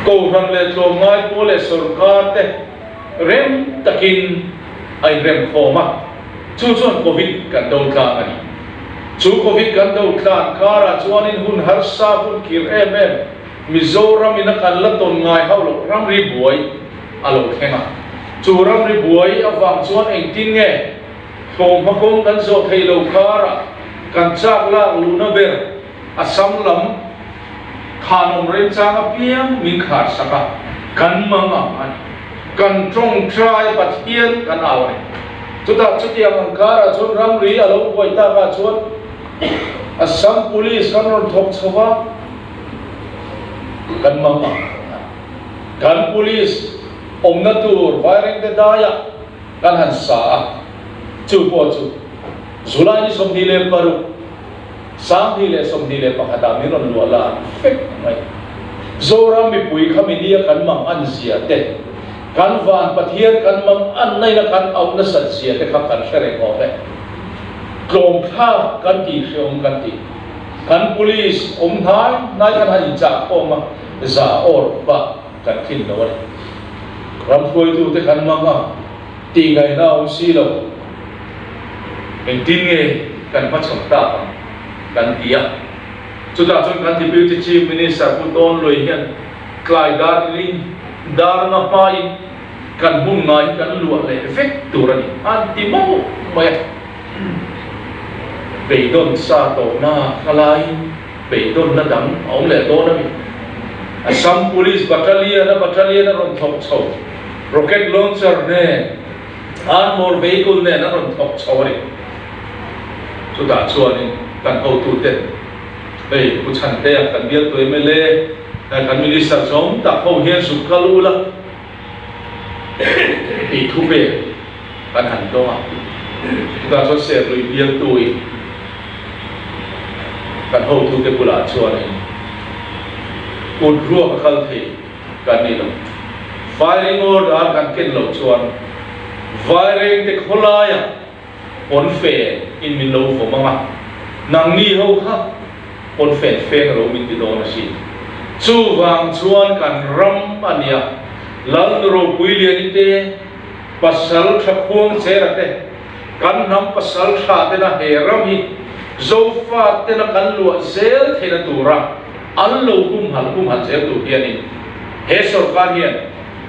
câu rằng là cho ngay bố là sarkar te rem takin ai rem khoma chu chuan covid kan do tla ani chu covid kan do tla kara chuanin hun har sa hun kir em Mizoram ina kan la ton ngai haulo Ramri buai alo khenga chu Ramri buai awang chuan eng tin nge thom makong kan zo theilo khara kan chak la luna ber asam lam khanom ren changa piang min khar saka kan manga an kan trong trai pathian kan aw chuta chutiang kara chun Ramri alo buai ta ka chuan asam police kan ron thok chawa kan mama kan police natur firing the daya kan hansa chu po chu zulai ni somni le paru sang hi le somni le pakata mi ron luala fek mai zora mi pui khami dia kan mang an zia te kan van pathian kan mang an nai na kan au na sat zia te khap kan sere ko te klom kha kan ti hreom kan ti kan police nai kan ha cha ko ma za or ba kan khin no wal ram khoi tu te kan manga ti ngai na si lo en tin nge kan pa chom ta kan dia chu da chon kan deputy chief minister pu ton loi hian klai darling dar na pai kan bun ngai kan lu le effect turani anti mo mai beidon sa to na khalai beidon na dam ong le to na mi Assam Police Battalion ron thok chau rocket launcher ne armor vehicle ne na ron thok chau ri chu da chuan kan ho tu te ei pu chan te kan bial tu mle kan minister som ta ho hian su kalula i thu be kan han do chu da so se lui bial tu kan ho tu te pula chuan ud ruak khal thei kan ni lo firing order kan ken lo chuan firing te kholaya on fe in min lo fo manga nang ni ho kha on fe ro min ti do na si chu wang chuan kan ram ania lal ro puilian te pasal thakhung cherate kan nam pasal tha te na he ram hi zo fa te na kan lu zel thena tura allo kum hal zel tu hiani he sarkar hian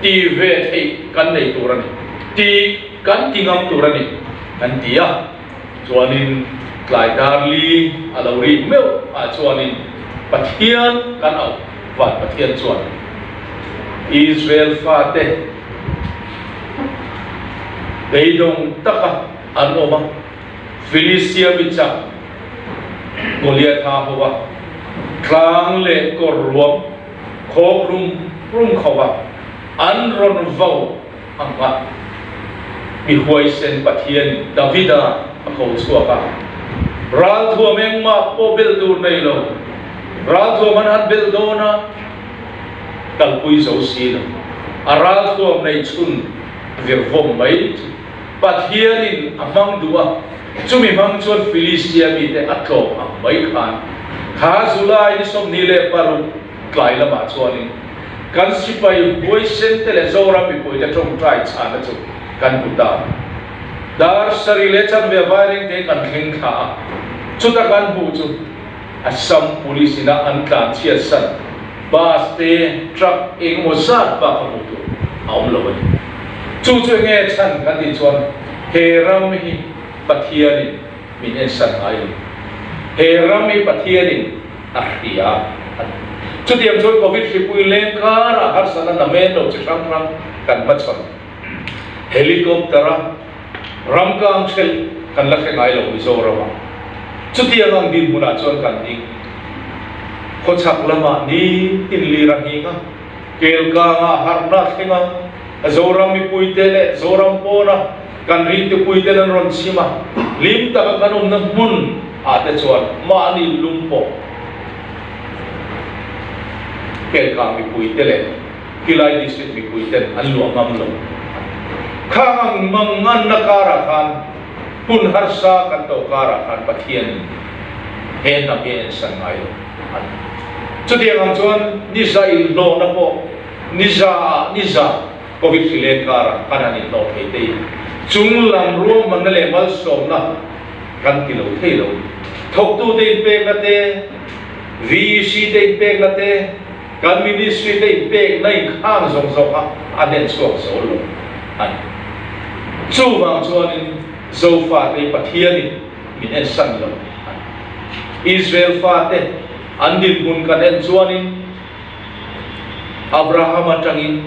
ti ve thei kan nei turani ti kan tingam turani kan tia chuanin klai darli alori meu a chuanin pathian kan au wat pathian chuan Israel fa te beidong taka an oma Philistia bicha Goliath ha hoa klang le ko ruam khok rum khawa an ron vau anga mi huai sen pathian Davida ko chuaka ral thu meng ma po bil tu nei lo ral thu man han bil dona kal pui zo si lo aral thu nei chun vir vom mai pathian in amang dua chumi mang chuan Philistia mi te atlo ang mai khan kha zulai ni som ni le paru klai lama chuanin kan sipai boi sen te le zora pi poi te trong trai chana chu kan puta dar sari le chan ve wiring te kan thing kha chuta kan bu chu Assam police na an tlan chia san bus te truck eng mo sat ba ka mu tu aum lo ni chu nge chan kan ti chuan he ram hi pathian min en san ai he ram hi pathian ahria chu tiam chu covid pui leng kara har sana na men lo chi rang kan ma chon helicopter ramkang sel kan la khengai lo Mizoram chu tiang ang din muna chon kan ding ko chak lama ni tin li rahinga kel ka nga har na khenga Mizoram mi pui tele Mizoram pona kan ri te pui tele ron sima lim ta kan na mun ate chuan ma ni lumpo kel ka mi pui tele kilai district mi pui ten an lu ngam lo khang mangan nakara khan pun harsa kan to kara khan pathian he na be san ai chu dia ngam chuan ni sai lo na po niza covid khile kara kanani no thei chung lam ro man le mal som na kan ti lo thei lo thok tu te pe na te vc te pe na te kan ministry te pe nai khang zong zong a aden sok so lo an chu wang chuan zo fa te pathian ni min en san lo Israel fa te andin mun kan en chuan Abraham atangin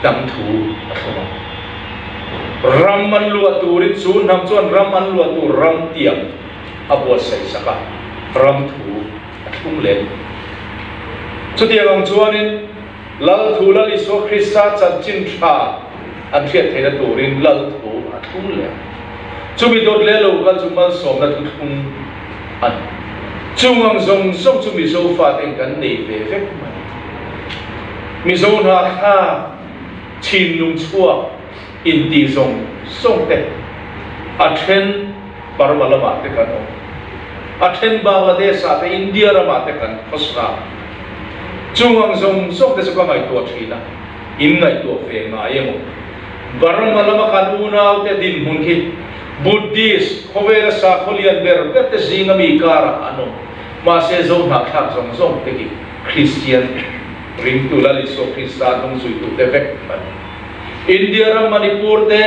dang thu athoma ram man lu aturit chu nam chuan ram an lu atu ram tiam abo sai saka ram thu athum le chu tiang chuanin lal thu lal iso Krista chan chin tha an thiat theina turin lal thu athum le chu mi dot le lo kal chu mal som na thu thum an chung zong song chu mi zo fa teng kan nei ve ve mi zo na kha chin lung chua in ti zong song te a then parmala ma te kan a then Bangladesh a te India ra ma te kan khosra chung zong song te sa mai to thina in ngai to fe nga yemo parmala ma kan una te din mun ki Buddhist khowera sa kholian ber te zinga mi kara ano ma se zo na khak zong zong te ki Christian ring tu lali so Krista nong zui tu te vek India ra Manipur te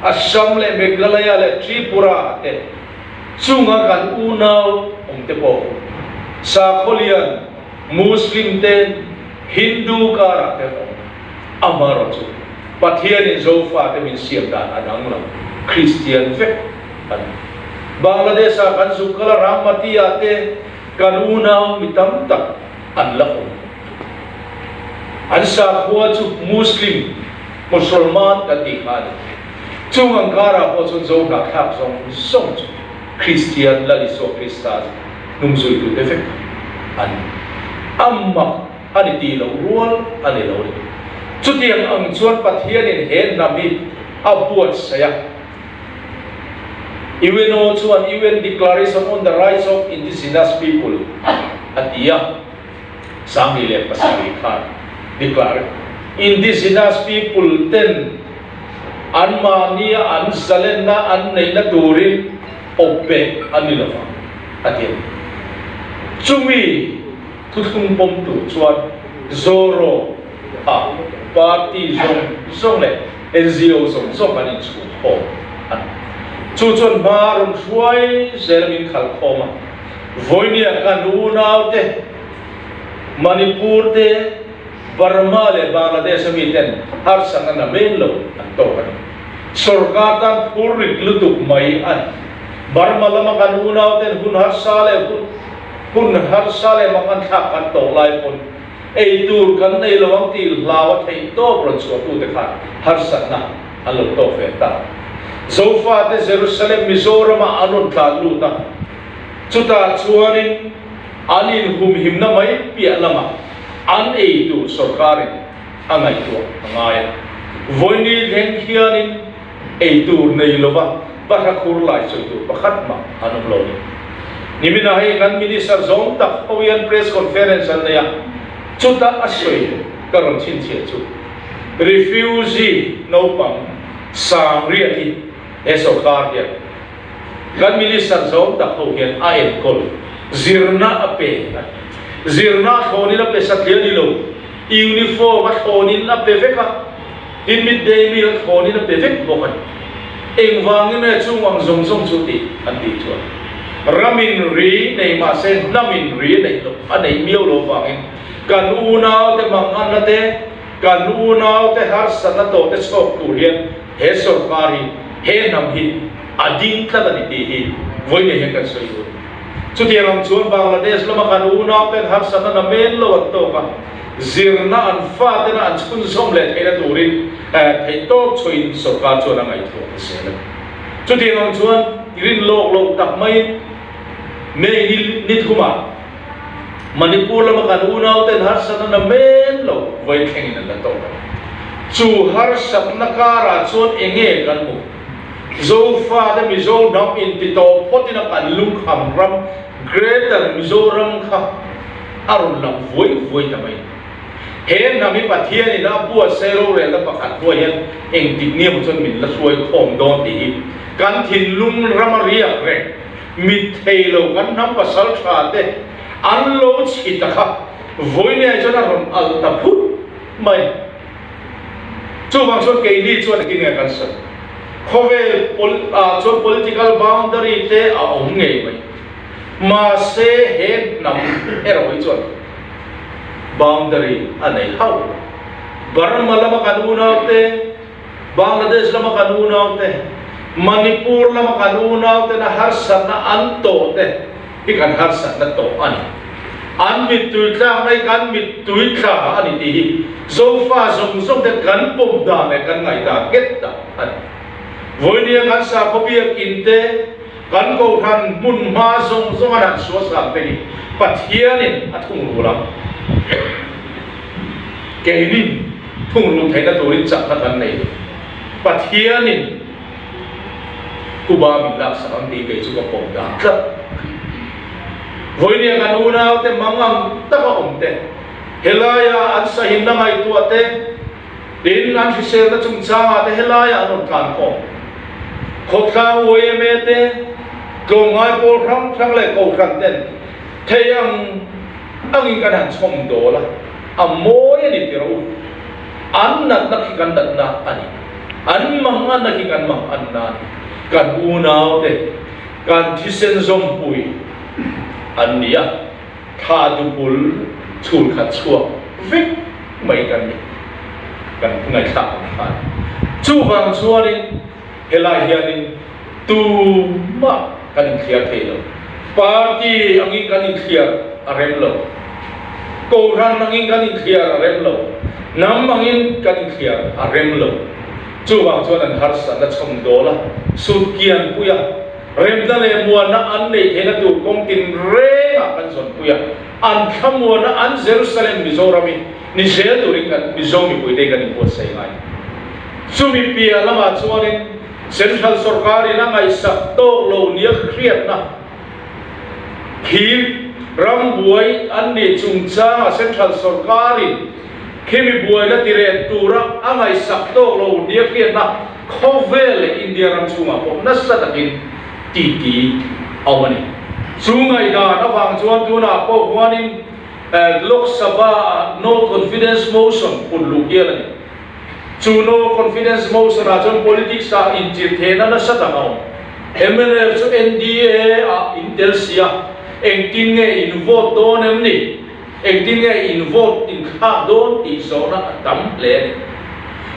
Assam le Meghalaya le Tripura te chunga kan unau te po sa kholian Muslim te Hindu kara te amaro chu pathian in zo fa te min siam dan adang la Christian vek Bangladesh kan sukala ramati ate kan unau mitam tak an la an sa huwa chu Muslim Musulman ka ti khan chung ang kara po chun zo ka khap song song Christian lali so Krista nung zui tu defek an amma ani ti lo rual ani lo chu tiang ang chuan pathian in hen nami abuat saya UN chuan UN Declaration on the Rights of Indigenous People atia sami le pasari khan declare Indigenous people ten anmania an salena an neina turin ope anilava atin chumi tuthung pom tu chuan zoro a party zong le NGO zong ani chu ho an chu chuan marum hruai zelmin khal khoma voinia kanunau te Manipur te Burma le Bangladesh mi ten har sanga na main lo an to kan sarkar tan purrik lutuk mai an Burma lama kan unau ten hun har sale mangan thak kan to lai pon ei tur kan nei lawang ti lawa thei to pron chu tu te khan har sanna alo to fe ta so fa te Jerusalem Mizoram anun tla lu ta chuta chuanin anin hum himna mai pia lama an ei tu sarkar angai tu angaya voini leng hianin ei tu nei lova bakha khur lai chu tu pakhat ma anum lo ni nimina hai kan minister zong tak oyan press conference an ya chuta asoi karon chin che chu refugee no pang sang riati e sarkar ya kan minister zong tak ho hian aen kol zirna ape zirna khoni na pe sathiani lo uniform a khoni na pe veka in midday meal khoni na pe vek bokan engwang na chungwang zong chuti anti chuan ramin ri nei ma se namin ri nei lo anei miau lo wangin kan unau te mangan na te kan unau te har sana to te chok tu rian he sarkari he nam hi ading thla ni ti hi voi ne he kan soi lo chu tiang chuan Bangladesh lama kan unau ten har sana na main lo to ka zirna an fa te na an chun som le theina turin thei to chuin sarkar chuan angai tho se la chu tiang chuan rin lok tak mai me ni thuma Manipur lama kan unau ten har sana na main lo voi thengin na to chu har sapna kara chuan enge kan mu zo fa de mizo nam in tito potina kan lung kham ram Greater Mizoram kha arun lam voi tamai hen na mi pathian ni na bua sero re la pakhat bua hian eng tik ni mu chon min la suai khom don ti kan thin lung Ramri re mi theilo kan nam pasal tha te an lo chi ta kha voi ne chona ron al ta phut mai chu wang chon ke ni chuan ki nge kan sa khove chon political boundary te a ong nge mai ma se hen nam eroi chon boundary anei hau Burma lama kanuna te Bangladesh lama kanuna te Manipur lama kanuna te na harsan na anto te ikan harsan na to ani an mit tuitla nai kan mit tuitla ani ti so fa som te kan pom da me kan ngai da get da ani voinia kan sa phobia inte kan ko than mun ma song an so sa te pathianin athung rulam keinin thung lu thaina turin chak na kan nei pathianin kuba min lak sa ang di kai chu ka pom da tla voinia kan una te mangang ta ka omte helaya an sa hin na mai tu ate din an fi se na chung cha te helaya an kan ko khotla oe me te ko ngai pol thang le ko khan ten theyang angin kan han chom do la amoy ni tiro an nat nakikan dat na ani an manga nakikan mang an na kan unaw de kan thisen zom pui an nia tha du pul chul khat chua vik mai kan ngai tha kan chu wang chuani helai hianin tu ma kan khia thelo party angin kan khia arem lo ko ran angin kan khia arem lo nam angin kan khia arem lo chu wang chuan an har sa na chom do la sut kian puya rem da le mua na an nei thena tu kong tin re a kan son puya an khamua na an Jerusalem Mizoram ni sel tu ring kan Mizoram pui de kan po sai ngai sumi pia lama chuanin central sarkar ina ngai sak to lo nia khriat na khi ram buai an ni chung cha central sarkar khimi buai la tire tura angai sak to lo nia khriat na khovel India ram chunga po nasa takin tiki awani chungai da na wang chuan tu na po huanin Lok Sabha no confidence motion pullu kialani chu no confidence motion a chon politics a in chir thena na satangau MLF chu NDA a intelsia engtin nge in vote don emni engtin nge in vote in kha don ti zona tam le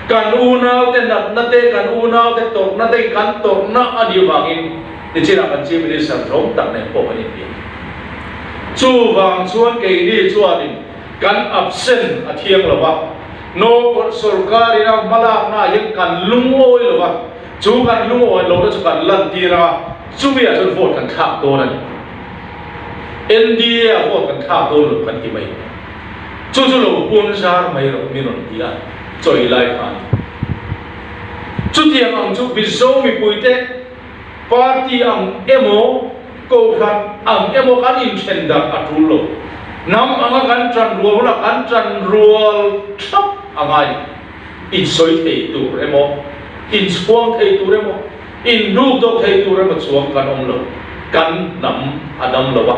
kan unaw te nat na te kan unaw te tor na te kan tor na ani wangin ni chira kan chi minister rom tak ne po ani pi chu wang chuan ke ni chuanin kan absent a thiang lawa no sarkar ina malak na yen kan lungoi lawa chu kan lungoi lo da chu kan lan tira chu bia chon vote kan thak to na NDA vote kan thak to lo kan ti mai chu lo pun sar mai ro mi ron dia choi lai khan chu tiang ang chu bizo mi puite party ang emo ko khan ang emo kan in thenda atulo nam anga kan tran rual la kan tran rual thap angai in soi thei tu emo in chuang thei tu emo in ru do thei tu emo chuang kan om lo kan nam adam lo wa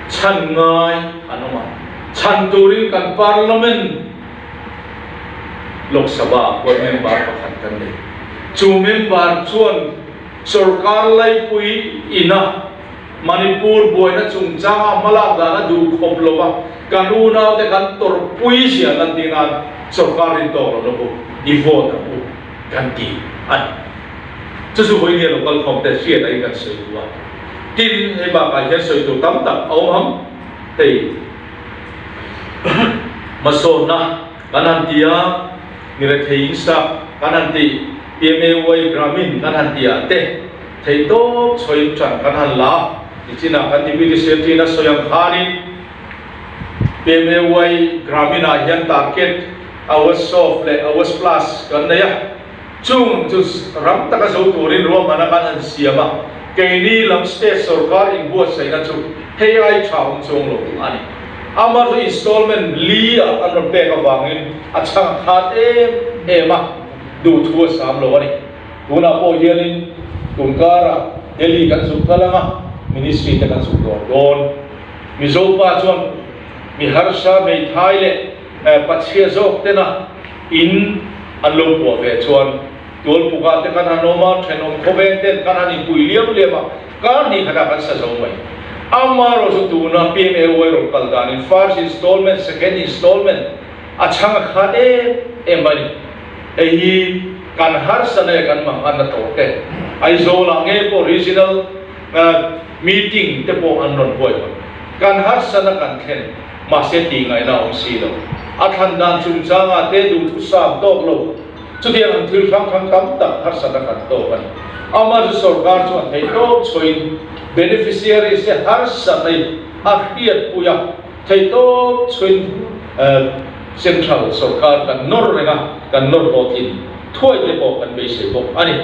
chan ngai anoma chan turin kan parliament Lok Sabha ko member pakhat kan le chu member chuan sarkar lai pui ina Manipur boina chung changa malak da na du khop lowa kanuna te kan tor pui sia kan tinan sarkar rin to lo bo i vote bu kan ti an chu su hoi ni local contest sia dai kan sei wa tin he ba ka he sei tu tam tak om ham te masona kanan tia nire thei sa kanan ti PMA Gramin kanan tia te thei to choi chan kanan la ichina kan DVD safety na soyam khani PMA Gramin a hian target awas soft le awas plus kan na ya chung chu ram taka zo turin ro mana kan siama keini lam state sarkar in buat sai na chu hei ai chaung chung lo ani amar so installment lia an pe ka wangin achang khat ema du thua sam lo ani tuna po hianin tunkara Delhi kan su kalanga ministry te kan su don mi zo pa chuan mi harsha me thaile pachhia zok tena in an lo po ve chuan tol puka te kan anoma thenom khobe te kan ani puiliam lema kan ni khada kan sa zo mai amaro su tuna pme oi ro kaldan in first installment second installment achang khade emani ei kan harsha ne kan mang an to te ai zo la nge po regional meeting te po an non boy kan harsha na kan khen ma se ti ngai na ong si lo athan dan chung changa te du thu sam tok lo chudiang an thil phang phang tam tak harsha na kan to kan amar sarkar chuan thei to choin beneficiary se harsha nei a hiat puya thei to choin central sarkar kan nor renga kan nor hotin thoi te po kan be se bo ani